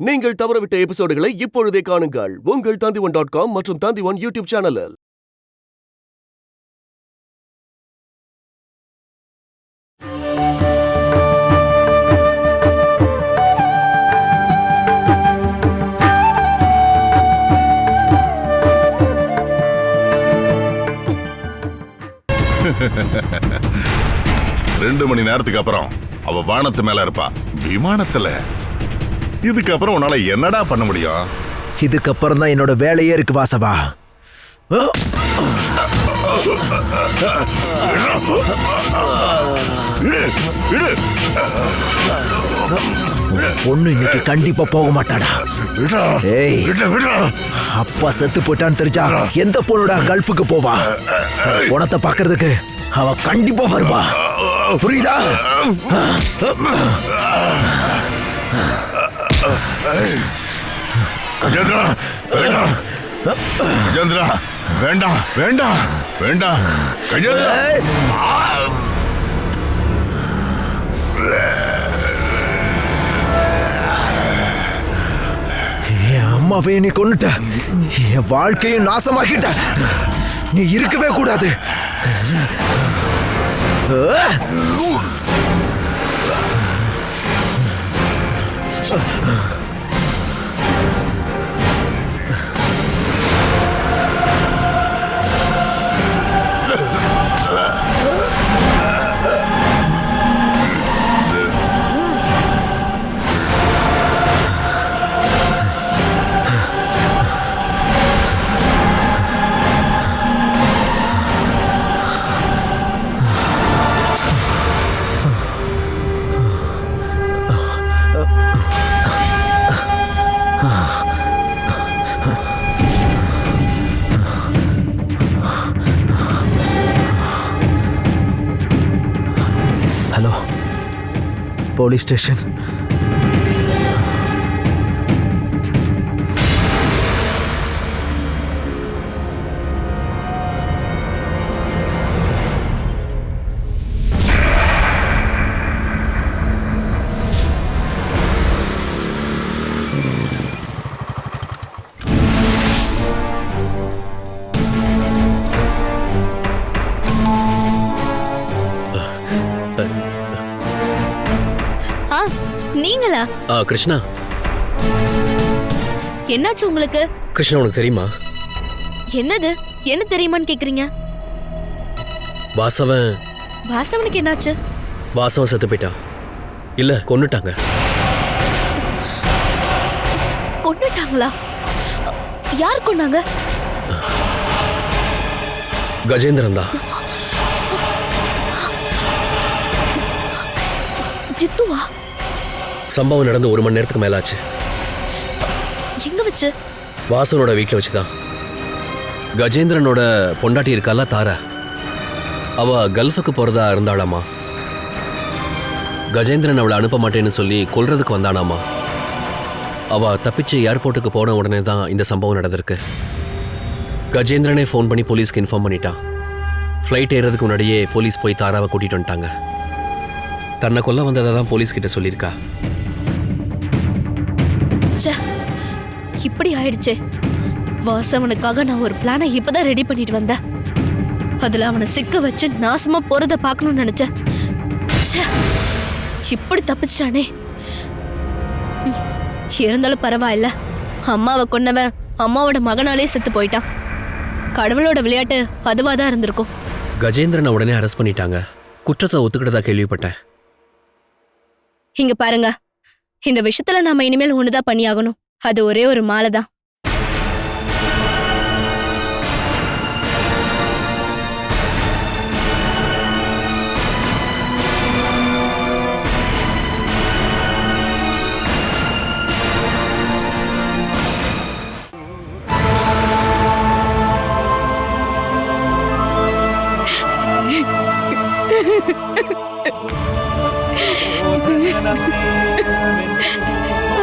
நீங்கள் தவறவிட்ட எபிசோடுகளை இப்பொழுதே காணுங்கள் உங்கள் Tandivan.com மற்றும் Tandivan யூடியூப் சேனலில். ரெண்டு மணி நேரத்துக்கு அப்புறம் அவ வானத்து மேல இருப்பா, விமானத்துல. இதுக்கப்புறம் உன்னால என்னடா பண்ண முடியும்? இதுக்கப்புறம் தான் என்னோட வேலையே இருக்கு வாசவா. பொண்ணு இன்னைக்கு கண்டிப்பா போக மாட்டாடா. ஏய், அப்பா செத்து போயிட்டான்னு தெரிஞ்சா எந்த பொண்ணுடா கல்ஃபுக்கு போவா? பணத்தை பாக்குறதுக்கு அவ கண்டிப்பா வருவா, புரியுதா? வேண்டாம் வேண்டாம் வேண்டாம். என் அம்மாவே நீ கொன்னுட்ட, என் வாழ்க்கையை நாசமாக்கிட்ட. நீ இருக்கவே கூடாது. Hello, police station. நீங்களா? கிருஷ்ணா. என்னாச்சு உங்களுக்கு? கிருஷ்ணா, உனக்கு தெரியுமா? என்னது? என்ன தெரியுமான்னு கேக்குறீங்க? வாசவனுக்கு என்னாச்சு? வாசவன் செத்து போயிட்டான். இல்ல, கொன்னுட்டாங்க. கொன்னுட்டாங்களா? யார் கொன்னாங்க? கஜேந்திரன் தான். ஜித்துவா? சம்பவம் நடந்து 1 மணி நேரத்துக்கு மேல ஆச்சு. எங்க வச்சு? வாசனோட வீட்டுல வச்சுதான். கஜேந்திரனோட பொண்டாட்டி இருக்கால, தாரா, அவ கல்ஃபுக்கு போறதா இருந்தாளாமா. கஜேந்திரன் அவளை அனுப்ப மாட்டேன்னு சொல்லி கொல்றதுக்கு வந்தானாமா. அவ தப்பிச்சு ஏர்போர்ட்டுக்கு போன உடனே தான் இந்த சம்பவம் நடந்திருக்கு. கஜேந்திரனே ஃபோன் பண்ணி போலீஸ்க்கு இன்ஃபார்ம் பண்ணிட்டான். ஃப்ளைட் ஏறதுக்கு முன்னாடியே போலீஸ் போய் தாராவை கூட்டிட்டு வந்துட்டாங்க. தன்னை கொல்ல வந்ததை தான் போலீஸ் கிட்ட சொல்லியிருக்கா. இப்படி ஆயிடுச்சே. வாசவனுக்காக நான் ஒரு பிளானை இப்பதான் ரெடி பண்ணிட்டு வந்தேன். அதுல அவனை சிக்க வச்சு நாசமா போறத பார்க்கணும்னு நினைச்சேன். இப்படி தப்பிச்சிட்டானே. இருந்தாலும் பரவாயில்ல, அம்மாவை கொன்னவன் அம்மாவோட மகனாலே செத்து போயிட்டான். கடவுளோட விளையாட்டு அதுவாதான் இருந்திருக்கும். கஜேந்திரனை உடனே அரெஸ்ட் பண்ணிட்டாங்க. குற்றத்தை ஒத்துக்கிட்டதா கேள்விப்பட்டேன். இங்க பாருங்க, இந்த விஷயத்துல நாம இனிமேல் ஒண்ணுதான் பண்ணியாகணும். அது ஒரே ஒரு மாலை தான்.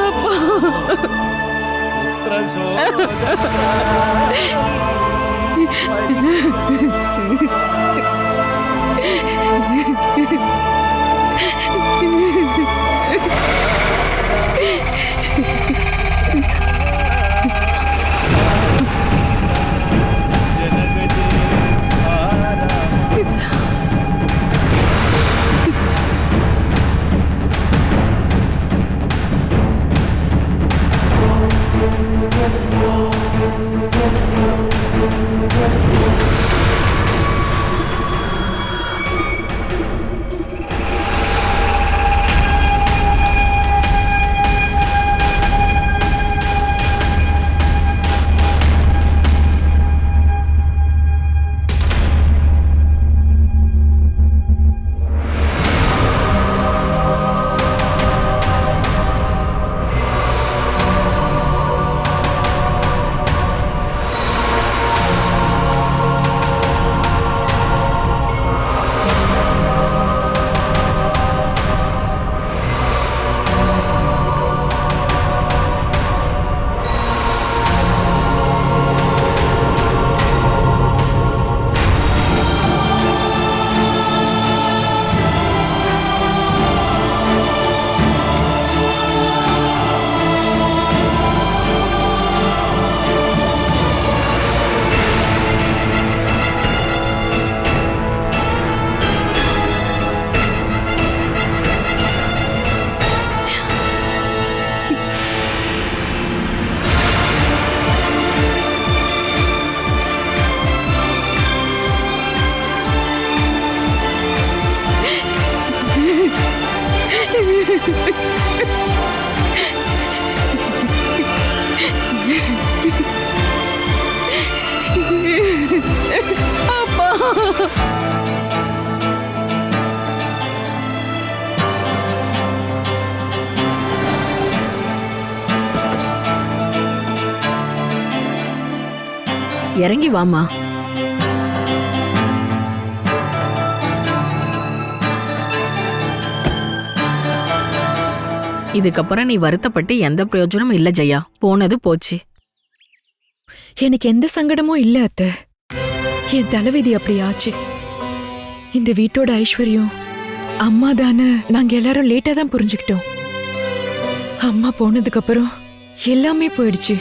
அப்பா அப்பா இறங்கி வாமா. இதுக்கப்புறம் நீ வருத்தப்பட்டு எந்த பிரயோஜனமும் இல்ல ஜெயா. போனது போச்சு. எனக்கு எந்த சங்கடமும் இல்ல அத்தை. என் தலைவிதி அப்படி ஆச்சு. இந்த வீட்டோட ஐஸ்வர்யம் அம்மா தானே நாங்க எல்லாரும் லேட்டா தான் புரிஞ்சுக்கிட்டோம். அம்மா போனதுக்கு அப்புறம் எல்லாமே போயிடுச்சு.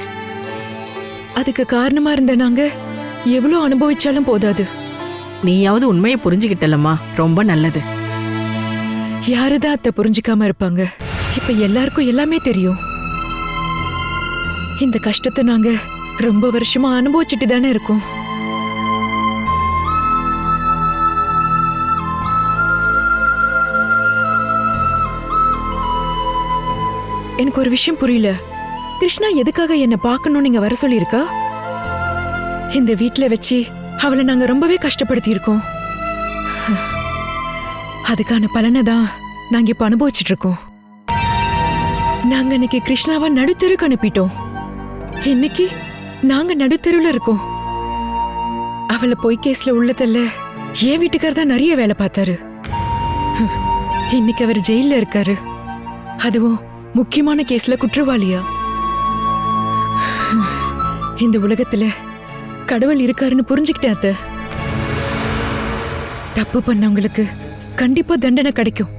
அதுக்கு காரணமா இருந்த நாங்க எவ்வளவு அனுபவிச்சாலும் போதாது. நீயாவது உண்மையை புரிஞ்சுக்கிட்டலம்மா, ரொம்ப நல்லது. யாருதான் அத்தை புரிஞ்சுக்காம இருப்பாங்க? இப்ப எல்லாருக்கும் எல்லாமே தெரியும். இந்த கஷ்டத்தை நாங்க ரொம்ப வருஷமா அனுபவிச்சுட்டு தானே இருக்கோம். எனக்கு ஒரு விஷயம் புரியல. கிருஷ்ணா எதுக்காக என்ன பார்க்கணும் நீங்க வர சொல்லியிருக்கா? இந்த வீட்ல வச்சு அவளை நாங்க ரொம்பவே கஷ்டப்படுத்தி இருக்கோம். அதுக்கான பலனை தான் நாங்க இப்ப அனுபவிச்சுட்டு இருக்கோம். நாங்க இன்னைக்கு கிருஷ்ணாவை நடுத்தெருக்கு அனுப்பிட்டோம். இன்னைக்கு நாங்க நடுத்தெருவுல இருக்கோம். அவளை பொய் கேஸ்ல உள்ளதல்ல என் வீட்டுக்காரர் தான் நிறைய வேலை பார்த்தாரு. இன்னைக்கு அவர் ஜெயில இருக்காரு. அதுவும் முக்கியமான கேஸ்ல குற்றவாளியா. இந்த உலகத்துல கடவுள் இருக்காருன்னு புரிஞ்சுக்கிட்டேன் அத்தை. தப்பு பண்ணவங்களுக்கு கண்டிப்பா தண்டனை கிடைக்கும்.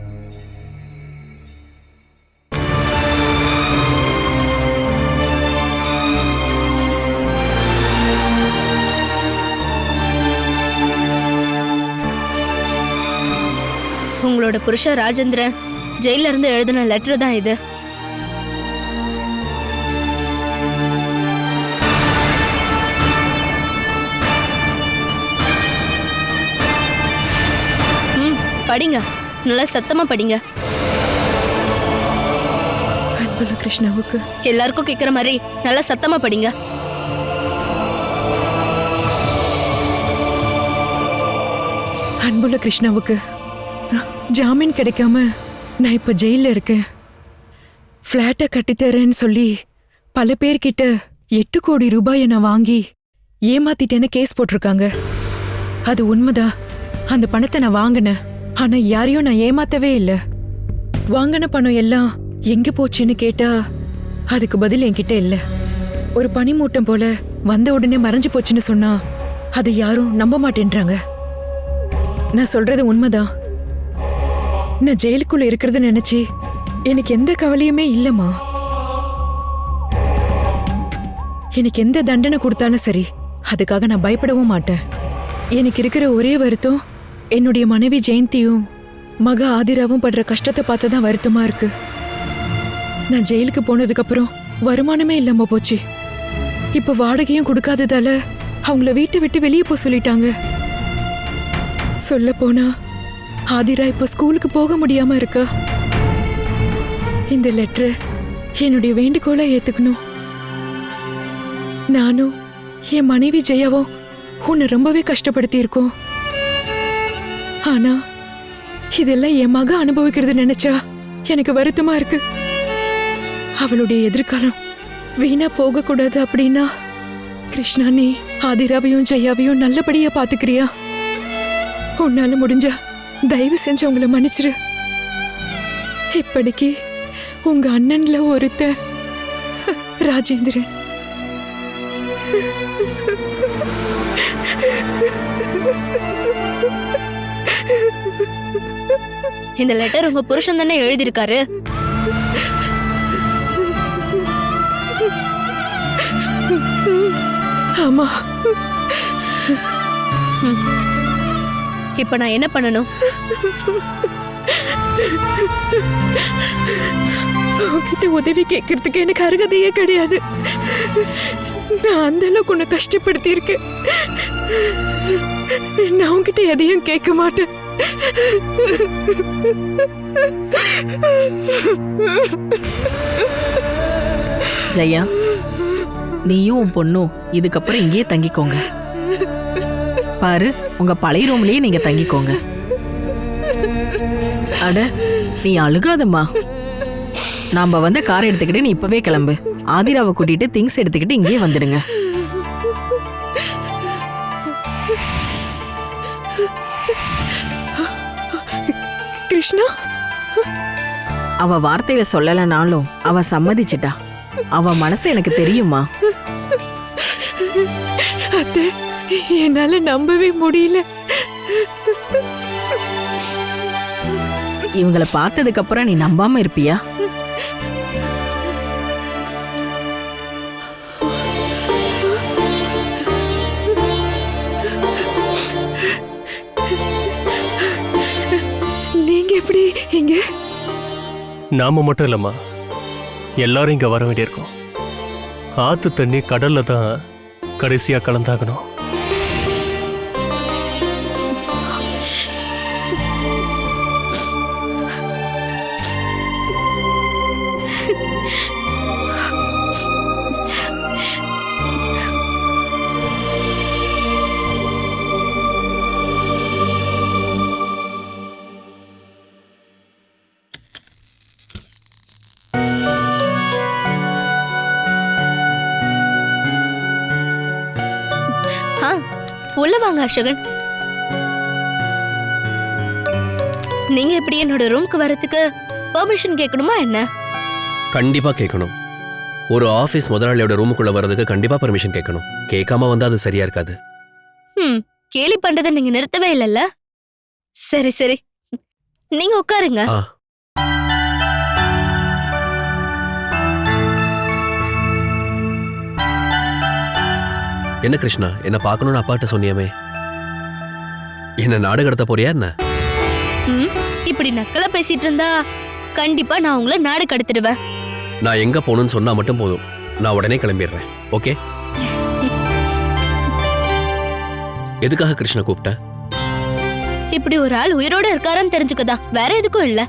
உங்களோட புருஷன் ராஜேந்திரன் ஜெயில இருந்து எழுதின லெட்டர் தான் இது. படிங்க, நல்லா சத்தமா படிங்க. அன்புள்ள கிருஷ்ணாவுக்கு எல்லாருக்கும் கேக்குற மாதிரி நல்லா சத்தமா படிங்க. அன்புள்ள கிருஷ்ணாவுக்கு ஜாமீன் கிடைக்காம நான் இப்ப ஜெயில இருக்கேன். பிளாட்டை கட்டித்தரேன்னு சொல்லி பல பேர்கிட்ட 8 கோடி ரூபாயை நான் வாங்கி ஏமாத்திட்டேன்னு கேஸ் போட்டிருக்காங்க. அது உண்மைதான். அந்த பணத்தை நான் வாங்கினேன். ஆனா யாரையும் நான் ஏமாத்தவே இல்லை. வாங்கின பணம் எல்லாம் எங்க போச்சுன்னு கேட்டா அதுக்கு பதில் என்கிட்ட இல்லை. ஒரு பனிமூட்டம் போல வந்த உடனே மறைஞ்சு போச்சுன்னு சொன்னா அது யாரும் நம்ப மாட்டேன்றாங்க. நான் சொல்றது உண்மைதான். நான் ஜெயிலுக்குள்ள இருக்கிறத நினைச்சு எனக்கு எந்த கவலையுமே இல்லம்மா. எனக்கு எந்த தண்டனை கொடுத்தாலும் சரி, அதுக்காக நான் பயப்படவும் மாட்டேன். எனக்கு இருக்கிற ஒரே வருத்தம் என்னுடைய மனைவி ஜெயந்தியும் மக ஆதிராவும் படுற கஷ்டத்தை பார்த்து தான் வருத்தமா இருக்கு. நான் ஜெயிலுக்கு போனதுக்கு அப்புறம் வருமானமே இல்லாம போச்சு. இப்ப வாடகையும் கொடுக்காததால அவங்கள வீட்டை விட்டு வெளியே போக சொல்லிட்டாங்க. சொல்ல போனா ஆதிரா இப்ப ஸ்கூலுக்கு போக முடியாம இருக்கா. இந்த லெட்டரை என்னுடைய வேண்டுகோளை ஏத்துக்கணும். நானும் என் மனைவி ஜெயாவும் உன்னை ரொம்பவே கஷ்டப்படுத்தி இருக்கோம். ஆனா இதெல்லாம் என் மக அனுபவிக்கிறது நினைச்சா எனக்கு வருத்தமா இருக்கு. அவளுடைய எதிர்காலம் வீணா போக கூடாது. அப்படின்னா கிருஷ்ணா, நீ ஆதிராவையும் ஜெயாவையும் நல்லபடியா பாத்துக்கிறியா? உன்னால முடிஞ்சா தயவு செஞ்சு உங்களை மன்னிச்சிரு. இப்படிக்கு உங்க அண்ணன்ல ஒருத்த ராஜேந்திரன். இந்த லெட்டர் உங்க புருஷன் தானே எழுதியிருக்காரு? ஆமா. இப்ப நான் என்ன பண்ணணும்? உன்கிட்ட உதவி கேட்கறதுக்கு எனக்கு அருகதையே கிடையாது. நான் அந்த அளவுக்கு உன்னை கஷ்டப்படுத்தி இருக்கேன். நான் உன்கிட்ட எதையும் கேட்க மாட்டேன். ஜெயா, நீயும் உன் பொண்ணும் இதுக்கப்புறம் இங்கேயே தங்கிக்கோங்க. பாரு, உங்க பழைய ரூம்லயே நீங்க தங்கிக்கோங்க. அட, நீ அழுகாதம்மா. நாம வந்த கார் எடுத்துக்கிட்டு நீ இப்பவே கிளம்பு. ஆதிராவை கூட்டிட்டு திங்ஸ் எடுத்துக்கிட்டு இங்கேயே வந்துடுங்க. கிருஷ்ணா, அவ வார்த்தையில சொல்லலனாலும் அவ சம்மதிச்சிட்டா. அவ மனசு எனக்கு தெரியுமா. அத்தை, என்னால நம்பவே முடியல. இவங்களை பார்த்ததுக்கு அப்புறம் நீ நம்பாம இருப்பியா? நீங்க எப்படி இங்க? நாம மட்டும் இல்லம்மா, எல்லாரும் இங்க வர வேண்டியிருக்கோம். ஆத்து தண்ணி கடல்ல தான் கடைசியா கலந்தாகணும். உள்ள வாங்க அசோகன். நீங்க இப்படி என்னோட ரூம்க்கு வரதுக்கு பெர்மிஷன் கேட்கணுமா என்ன? கண்டிப்பா கேட்கணும். ஒரு ஆபீஸ் முதலாளியோட ரூமுக்குள்ள வர்றதுக்கு கண்டிப்பா பெர்மிஷன் கேட்கணும். கேட்காம வந்தா அது சரியா இருக்காது. கேலி பண்றதை நீங்க நிறுத்தவே இல்லைல்ல? சரி சரி, நீங்க உட்காருங்க. என்ன கிருஷ்ணா, என்ன பார்க்கணும்னு அப்பாட்ட சொன்னியாமே, என்ன நாடு கடத்த போறியா என்ன? இப்படி நக்கலா பேசிட்டு இருந்தா கண்டிப்பா நான் உங்களை நாடு கடத்திடுவேன். நான் எங்க போகணும்னு சொன்னா மட்டும் போதும், நான் உடனே கிளம்பிடுறேன். ஓகே? எதுக்காக கிருஷ்ணா கூப்பிட்ட? இப்படி ஒரு ஆள் உயிரோட இருக்காரான்னு தெரிஞ்சுக்கதான், வேற எதுக்கும் இல்ல.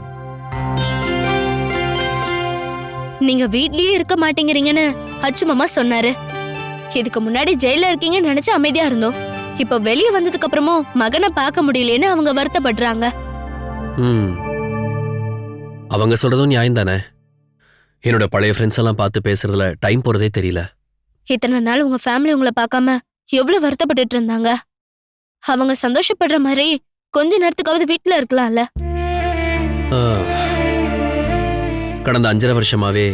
நீங்க வீட்லயே இருக்க மாட்டேங்கிறீங்கன்னு அச்சு மாமா சொன்னாரு. இதுக்கு முன்னாடி ஜெயில இருக்கீங்கன்னு நினைச்சு அமைதியா இருந்தோம். இப்ப வெளியே வந்ததுக்கு அப்புறமும் மகனை பார்க்க முடியலன்னு அவங்க வருத்தப்படுறாங்க. அவங்க சொல்றதும் நியாயம் தானே. என்னோட பழைய ஃப்ரெண்ட்ஸ் எல்லாம் பார்த்து பேசுறதுல டைம் போறதே தெரியல. இத்தனை நாள் உங்க ஃபேமிலி உங்களை பார்க்காம எவ்வளவு வருத்தப்பட்டு இருந்தாங்க. அவங்க சந்தோஷப்படுற மாதிரி கொஞ்ச நேரத்துக்காவது வீட்டுல இருக்கலாம்ல. கடந்த 5.5 வருஷமாவே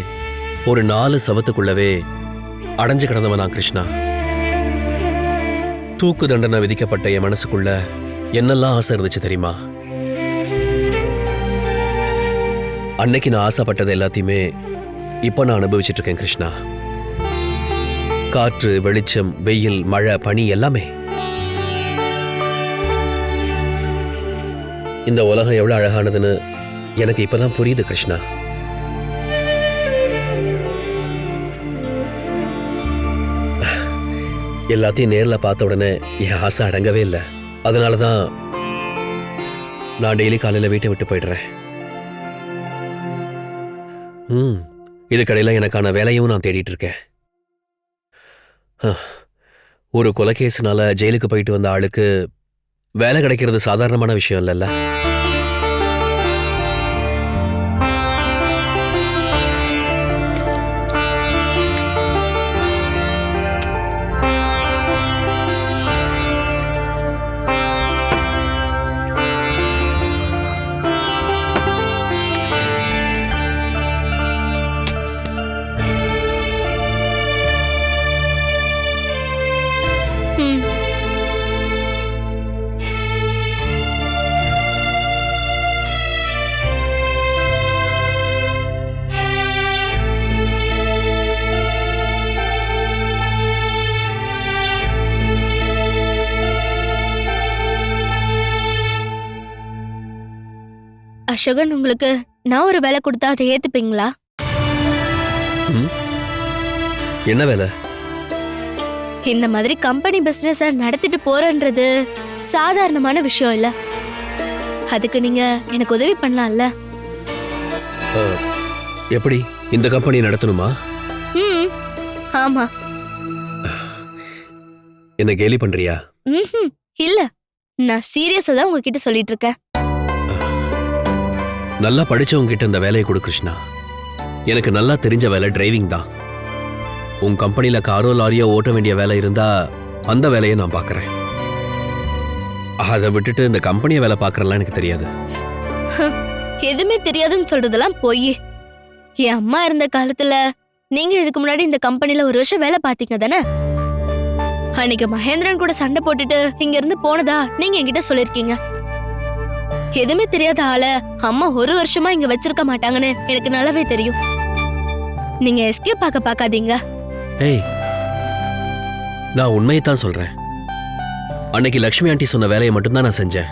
ஒரு 4 சவத்துக்குள்ளவே அடைஞ்சு கிடந்தவன் நான் கிருஷ்ணா. தூக்கு தண்டனை விதிக்கப்பட்ட என் மனசுக்குள்ள என்னெல்லாம் ஆசை இருந்துச்சு தெரியுமா? அன்னைக்கு நான் ஆசைப்பட்டது எல்லாத்தையுமே இப்ப நான் அனுபவிச்சுட்டு இருக்கேன் கிருஷ்ணா. காற்று, வெளிச்சம், வெயில், மழை, பனி எல்லாமே. இந்த உலகம் எவ்வளவு அழகானதுன்னு எனக்கு இப்பதான் புரியுது கிருஷ்ணா. எல்லாத்தையும் நேர்ல பார்த்த உடனே என் ஆசை அடங்கவே இல்லை. அதனாலதான் நான் டெய்லி காலையில வீட்டை விட்டு போயிடுறேன். இதுக்கடையில எனக்கான வேலையும் நான் தேடிட்டு இருக்கேன். ஒரு கொலைகேஸ்னால ஜெயிலுக்கு போயிட்டு வந்த ஆளுக்கு வேலை கிடைக்கிறது சாதாரணமான விஷயம் இல்லைல்ல. அசோகன், உங்களுக்கு நான் ஒரு வேலை கொடுத்தா அதை ஏத்துப்பீங்களா? என்ன வேலை? இந்த மாதிரி கம்பெனி பிசினஸ் நடத்திட்டு போறன்றது சாதாரணமான விஷயம் இல்ல. அதுக்கு நீங்க எனக்கு உதவி பண்ணலாம்ல. எப்படி? இந்த கம்பெனி நடத்தணுமா? ஆமா, என்ன கேலி பண்றியா? ம்ஹும். இல்ல, நான் சீரியஸா தான் உங்ககிட்ட சொல்லிட்டு இருக்கேன். நல்லா படிச்சவங்க கிட்ட இந்த வேலையை கொடு கிருஷ்ணா. எனக்கு நல்லா தெரிஞ்ச வேலை டிரைவிங் தான். உன் கம்பெனில காரோ லாரியோ ஓட்ட வேண்டிய வேலை இருந்தா அந்த வேலையை நான் பார்க்கறேன். அதை விட்டுட்டு இந்த கம்பெனியை வேலை பார்க்கறலாம் எனக்கு தெரியாது. எதுவுமே தெரியாதுன்னு சொல்றதெல்லாம் போய். என் அம்மா இருந்த காலத்துல நீங்க இதுக்கு முன்னாடி இந்த கம்பெனில ஒரு வருஷம் வேலை பாத்தீங்க தானே? அன்னைக்கு மகேந்திரன் கூட சண்டை போட்டுட்டு இங்க இருந்து போனதா நீங்க என்கிட்ட சொல்லிருக்கீங்க. எதுவுமே தெரியாத ஆள அம்மா ஒரு வருஷமா இங்க வச்சிருக்க மாட்டாங்கன்னு எனக்கு நல்லாவே தெரியும். நீங்க எஸ்கேப் பார்க்காதீங்க. ஏய், நான் உண்மையை தான் சொல்றேன். அன்னைக்கு லக்ஷ்மி ஆண்டி சொன்ன வேலையை மட்டும்தான் நான் செஞ்சேன்.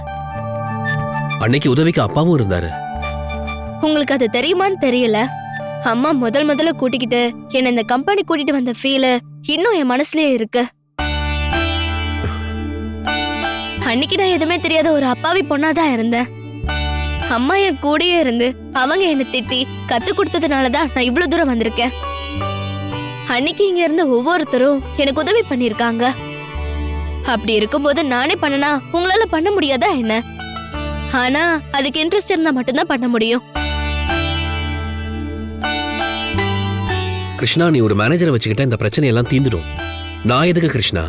அன்னைக்கு உதவிக்கு அப்பாவும் இருந்தாரு. உங்களுக்கு அது தெரியுமான்னு தெரியல. அம்மா முதல்ல கூட்டிக்கிட்டு என்ன இந்த கம்பெனி கூட்டிட்டு வந்த ஃபீல் இன்னும் என் மனசுலயே இருக்கு. அன்னைக்கு நான் எதுவுமே தெரியாத ஒரு அப்பாவி பொண்ணாதான் இருந்தேன். அம்மா என் கூடயே இருந்து அவங்க என்ன திட்டி கத்து கொடுத்ததுனாலதான் நான் இவ்வளவு தூரம் வந்திருக்கேன். அன்னைக்கு இங்க இருந்த ஒவ்வொருத்தரும் எனக்கு உதவி பண்ணிருக்காங்க. அப்படி இருக்கும்போது நானே பண்ணனா உங்களால பண்ண முடியாதா என்ன? ஆனா அதுக்கு இன்ட்ரெஸ்ட் இருந்தா மட்டும்தான் பண்ண முடியும். கிருஷ்ணா, நீ ஒரு மேனேஜரை வச்சுக்கிட்ட இந்த பிரச்சனையெல்லாம் தீந்துடும். நான் எதுக்கு கிருஷ்ணா?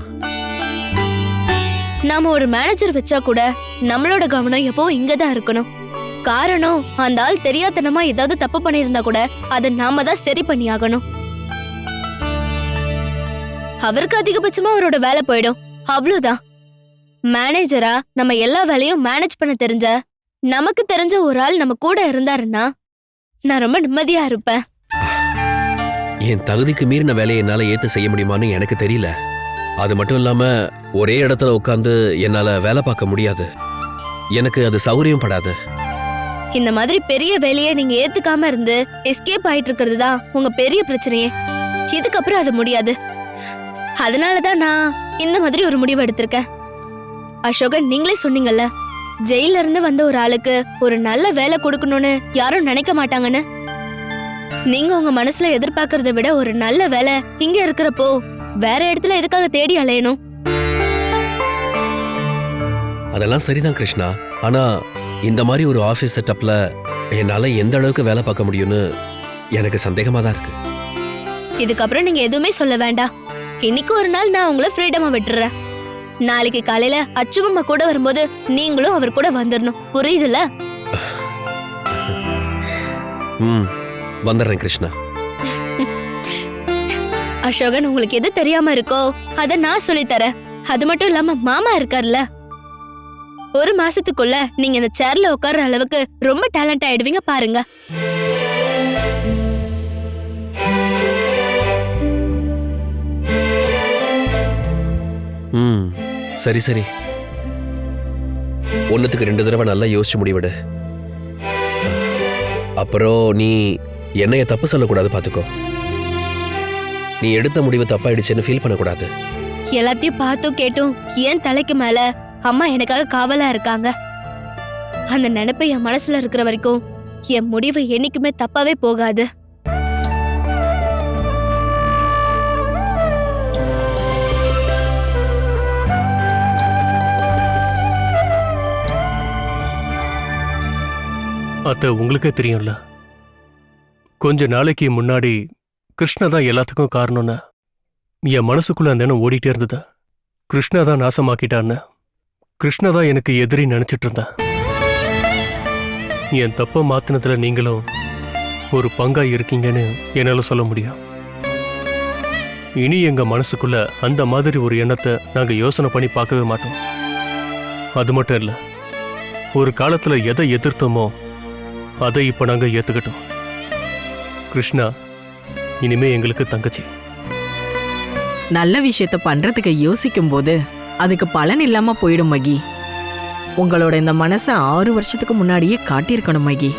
நாம ஒரு மேனேஜர் வச்சா கூட நம்மளோட கவனம் எப்பவும் இங்கதான் இருக்கணும். காரணம், அந்த ஆள் தெரியாதனமா ஏதாவது தப்பு பண்ணியிருந்தா கூட அதை நாம தான் சரி பண்ணி ஆகணும். அவருக்கு அதிகபட்சமா அவரோட வேலை போயிடும், அவ்வளவுதான். மேனேஜரா நம்ம எல்லா வேலையும் மேனேஜ் பண்ண தெரிஞ்ச நமக்கு தெரிஞ்ச ஒரு ஆள் நம்ம கூட இருந்தாருன்னா நான் ரொம்ப நிம்மதியா இருப்பேன். என் தகுதிக்கு மீறின வேலையை என்னால ஏத்து செய்ய முடியுமான்னு எனக்கு தெரியல. அது மட்டும் இல்லாம ஒரே இடத்துல உட்காந்து என்னால வேலை பார்க்க முடியாது. எனக்கு அது சௌகரியம் படாது. இந்த மாதிரி பெரிய வேலையை நீங்க ஏத்துக்காம இருந்து எஸ்கேப் ஆயிட்டு இருக்கிறது தான் உங்க பெரிய பிரச்சனையே. இதுக்கப்புறம் அது முடியாது. அதனாலதான் நான் இந்த மாதிரி ஒரு முடிவு எடுத்திருக்கேன். அசோகன், நீங்களே சொன்னீங்கல்ல, ஜெயில இருந்து வந்த ஒரு ஆளுக்கு ஒரு நல்ல வேலை கொடுக்கணும்னு யாரும் நினைக்க மாட்டாங்கன்னு. நீங்க உங்க மனசுல எதிர்பார்க்கறத விட ஒரு நல்ல வேலை இங்க இருக்கிறப்போ வேற இடத்துல எதுக்காக தேடி அலையணும்? அதெல்லாம் சரிதான் கிருஷ்ணா. ஆனா இந்த மாதிரி ஒரு ஆபீஸ் செட்டப்ல என்னால எந்த அளவுக்கு வேலை பார்க்க முடியும்னு எனக்கு சந்தேகமா தான் இருக்கு. இதுக்கப்புறம் நீங்க எதுவுமே சொல்ல வேண்டாம். இன்னைக்கு ஒரு நாள் நான் உங்களை ஃப்ரீடமா விட்டுறேன். நாளைக்கு காலையில அச்சுமம்மா கூட வரும்போது நீங்களும் அவர் கூட வந்துடணும். புரியுதுல? வந்துடுறேன் கிருஷ்ணா. அசோகன், உங்களுக்கு எது தெரியாம இருக்கோ அத நான் சொல்லித்தரேன். அது மட்டும் இல்லாம மாமா இருக்கார்ல, ஒரு மாசத்துக்குள்ள நீங்க இந்த சேர்ல உட்கார்ற அளவுக்கு ரொம்ப டேலண்ட் ஆயிடுவீங்க பாருங்க. சரி சரி, ஒன்னுத்துக்கு 2 தடவை நல்லா யோசிச்சு முடிவிடு. அப்புறம் நீ என்னைய தப்பு சொல்லக்கூடாது, பாத்துக்கோ. நீ எடுத்த முடிவு தப்பாயிடுச்சுன்னு ஃபீல் பண்ணக்கூடாது. எல்லாத்தையும் பார்த்தும் கேட்டும் ஏன் தலைக்கு மேல அம்மா எனக்காக காவலா இருக்காங்க. அந்த நினைப்பு என் மனசுல இருக்கிற வரைக்கும் என் முடிவு என்னைக்குமே தப்பாவே போகாது. அத்தை, உங்களுக்கே தெரியும்ல, கொஞ்ச நாளைக்கு முன்னாடி கிருஷ்ணா தான் எல்லாத்துக்கும் காரணம்னு என் மனசுக்குள்ள அந்த எண்ணம் ஓடிட்டே இருந்தது. கிருஷ்ணா தான் நாசமாக்கிட்டான்னு, கிருஷ்ணா தான் எனக்கு எதிரி நினைச்சிட்டு இருந்தேன். என் தப்ப மாத்தினதுல நீங்களும் ஒரு பங்கா இருக்கீங்கன்னு என்னால சொல்ல முடியும். இனி எங்க மனசுக்குள்ள அந்த மாதிரி ஒரு எண்ணத்தை நாங்க யோசனை பண்ணி பார்க்கவே மாட்டோம். அது மட்டும் இல்ல, ஒரு காலத்துல எதை எதிர்த்தோமோ அதை இப்ப நாங்க ஏத்துக்கிட்டோம். கிருஷ்ணா இனிமே எங்களுக்கு தங்கச்சி. நல்ல விஷயத்த பண்றதுக்கு யோசிக்கும் போது அதுக்கு பலன் இல்லாம போயிடும் மகி. உங்களோட இந்த மனசை 6 வருஷத்துக்கு முன்னாடியே காட்டியிருக்கணும் மகி.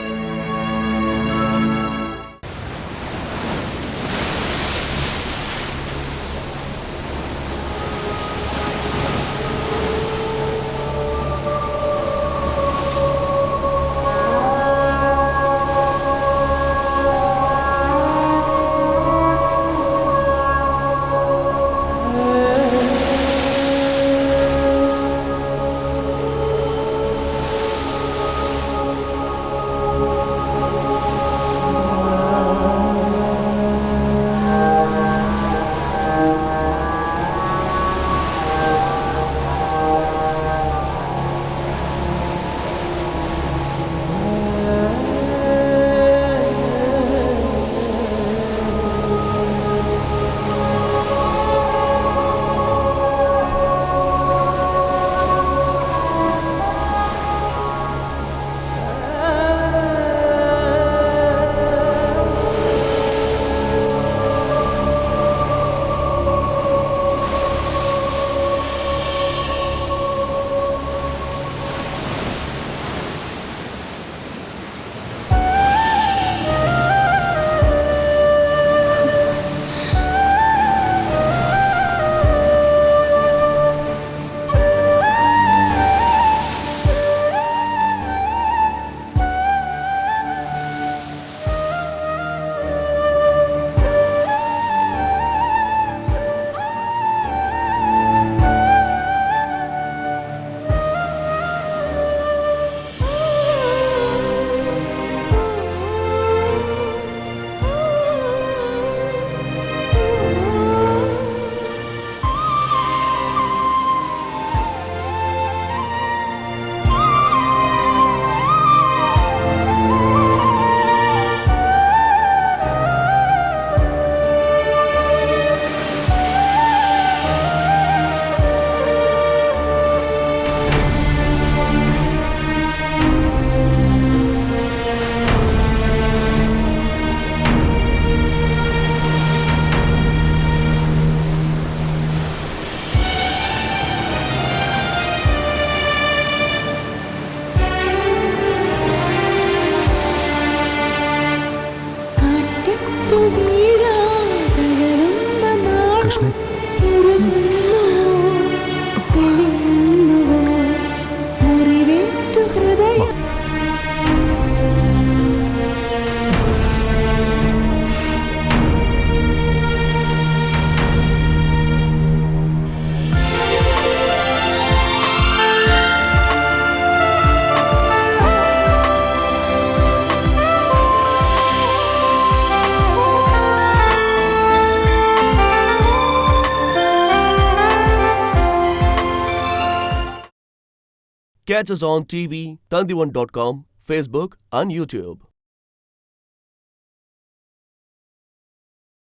Lakshmi Catch us on TV, Tandivan.com, Facebook and YouTube.